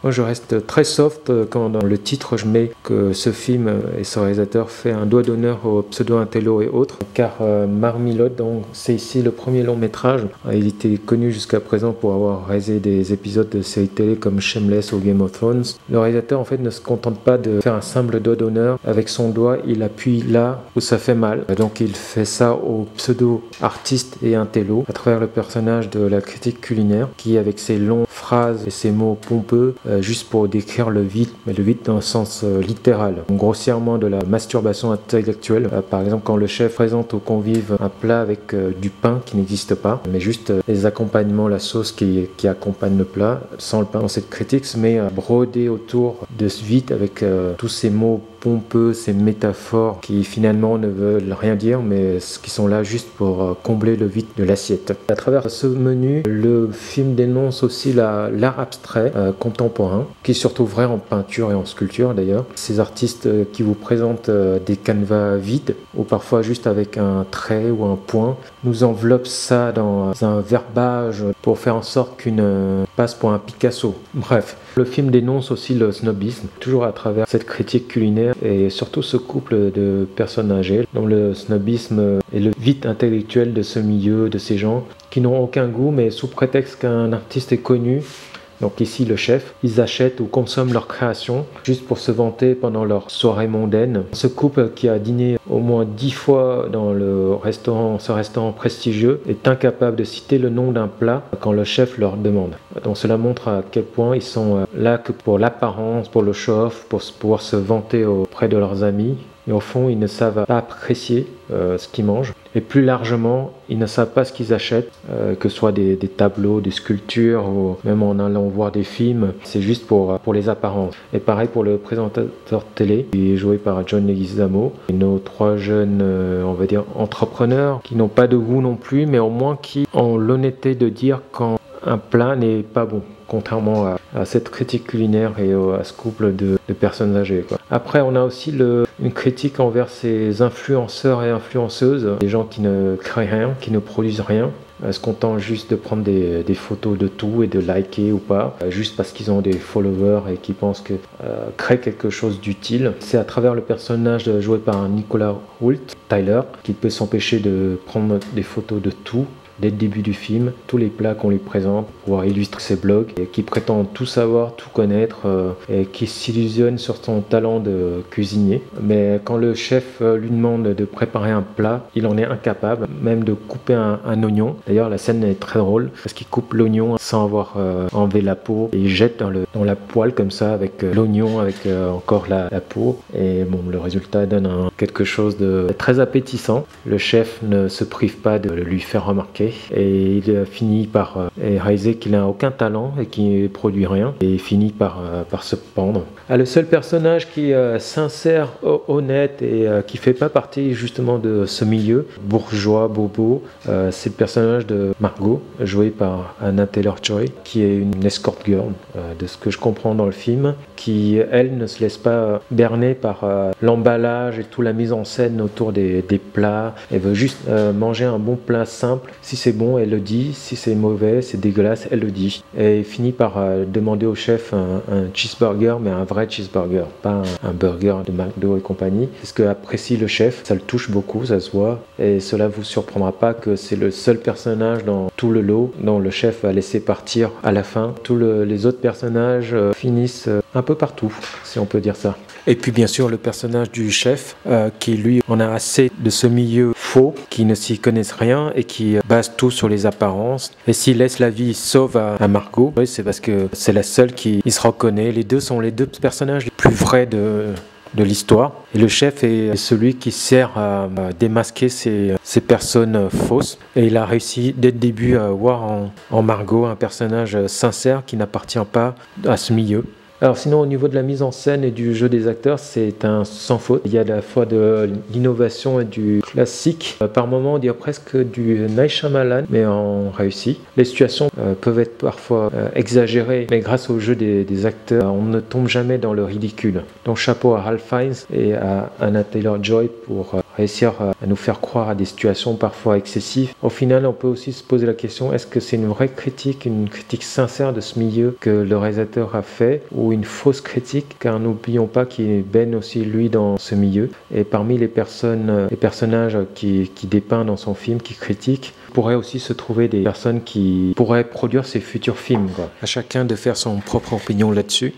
Moi, je reste très soft quand dans le titre je mets que ce film et ce réalisateur fait un doigt d'honneur aux pseudo-intello et autres, car Marmilotte, donc c'est ici le premier long métrage. Il était connu jusqu'à présent pour avoir réalisé des épisodes de séries télé comme Shameless ou Game of Thrones. Le réalisateur en fait ne se contente pas de faire un simple doigt d'honneur. Avec son doigt, il appuie là où ça fait mal. Donc il fait ça aux pseudo-artistes et intello à travers le personnage de la critique culinaire qui, avec ses longues phrases et ses mots pompeux, juste pour décrire le vide, mais le vide dans le sens littéral. Donc, grossièrement de la masturbation intellectuelle. Par exemple, quand le chef présente aux convives un plat avec du pain qui n'existe pas, mais juste les accompagnements, la sauce qui accompagne le plat. Sans le pain, dans cette critique se met à broder autour de ce vide avec tous ces mots pompeux, ces métaphores qui finalement ne veulent rien dire, mais qui sont là juste pour combler le vide de l'assiette. À travers ce menu, le film dénonce aussi l'art abstrait contemporain, qui est surtout vrai en peinture et en sculpture d'ailleurs. Ces artistes qui vous présentent des canevas vides, ou parfois juste avec un trait ou un point, nous enveloppent ça dans un verbage pour faire en sorte qu'une passe pour un Picasso. Bref, le film dénonce aussi le snobisme, toujours à travers cette critique culinaire et surtout ce couple de personnes âgées, dont le snobisme et le vide intellectuel de ce milieu, de ces gens qui n'ont aucun goût, mais sous prétexte qu'un artiste est connu, donc ici le chef, ils achètent ou consomment leur création juste pour se vanter pendant leur soirée mondaine. Ce couple qui a dîné au moins 10 fois dans ce restaurant prestigieux est incapable de citer le nom d'un plat quand le chef leur demande. Donc cela montre à quel point ils sont là que pour l'apparence, pour le show-off, pour pouvoir se vanter auprès de leurs amis. Et au fond, ils ne savent pas apprécier ce qu'ils mangent. Et plus largement, ils ne savent pas ce qu'ils achètent, que ce soit des tableaux, des sculptures, ou même en allant voir des films. C'est juste pour les apparences. Et pareil pour le présentateur de télé, qui est joué par John Leguizamo. Et nos trois jeunes, on va dire, entrepreneurs, qui n'ont pas de goût non plus, mais au moins qui ont l'honnêteté de dire quand un plat n'est pas bon, contrairement à cette critique culinaire et à ce couple de personnes âgées, quoi. Après, on a aussi une critique envers ces influenceurs et influenceuses, des gens qui ne créent rien, qui ne produisent rien, se contentent juste de prendre des photos de tout et de liker ou pas, juste parce qu'ils ont des followers et qu'ils pensent que créer quelque chose d'utile. C'est à travers le personnage joué par Nicolas Hoult, Tyler, qu'il peut s'empêcher de prendre des photos de tout. Dès le début du film, tous les plats qu'on lui présente pour pouvoir illustrer ses blogs, et qui prétend tout savoir, tout connaître, et qui s'illusionne sur son talent de cuisinier. Mais quand le chef lui demande de préparer un plat, il en est incapable, même de couper un oignon. D'ailleurs, la scène est très drôle, parce qu'il coupe l'oignon sans avoir enlevé la peau, et il jette dans la poêle comme ça, avec l'oignon, avec encore la peau. Et bon, le résultat donne quelque chose de très appétissant. Le chef ne se prive pas de le lui faire remarquer. Et il finit par réaliser qu'il n'a aucun talent et qu'il ne produit rien, et il finit par se pendre. Le seul personnage qui est sincère, honnête et qui ne fait pas partie justement de ce milieu bourgeois, bobo, c'est le personnage de Margot, jouée par Anna Taylor-Joy, qui est une escort girl, de ce que je comprends dans le film, qui elle ne se laisse pas berner par l'emballage et toute la mise en scène autour des plats. Elle veut juste manger un bon plat simple. Si c'est bon, elle le dit. Si c'est mauvais, c'est dégueulasse, elle le dit. Et elle finit par demander au chef un cheeseburger, mais un vrai cheeseburger, pas un burger de McDo et compagnie. C'est ce que apprécie le chef. Ça le touche beaucoup, ça se voit. Et cela vous surprendra pas que c'est le seul personnage dans tout le lot dont le chef va laisser partir à la fin. Tous les autres personnages finissent un peu partout, si on peut dire ça. Et puis bien sûr le personnage du chef qui lui en a assez de ce milieu faux, qui ne s'y connaissent rien et qui base tout sur les apparences. Et s'il laisse la vie sauve à Margot, oui, c'est parce que c'est la seule qui se reconnaît. Les deux sont les deux personnages les plus vrais de l'histoire. Et le chef est celui qui sert à démasquer ces personnes fausses. Et il a réussi dès le début à voir en Margot un personnage sincère qui n'appartient pas à ce milieu. Alors sinon, au niveau de la mise en scène et du jeu des acteurs, c'est un sans faute. Il y a à la fois de l'innovation et du classique. Par moments, on dirait presque du Night Shyamalan, mais en réussi. Les situations peuvent être parfois exagérées, mais grâce au jeu des acteurs, on ne tombe jamais dans le ridicule. Donc chapeau à Ralph Fiennes et à Anna Taylor-Joy pour réussir à nous faire croire à des situations parfois excessives. Au final, on peut aussi se poser la question, est-ce que c'est une vraie critique, une critique sincère de ce milieu que le réalisateur a fait, ou une fausse critique, car n'oublions pas qu'il baigne aussi lui dans ce milieu. Et parmi les personnages qui dépeint dans son film, qui critiquent, pourrait aussi se trouver des personnes qui pourraient produire ses futurs films, quoi. À chacun de faire son propre opinion là-dessus.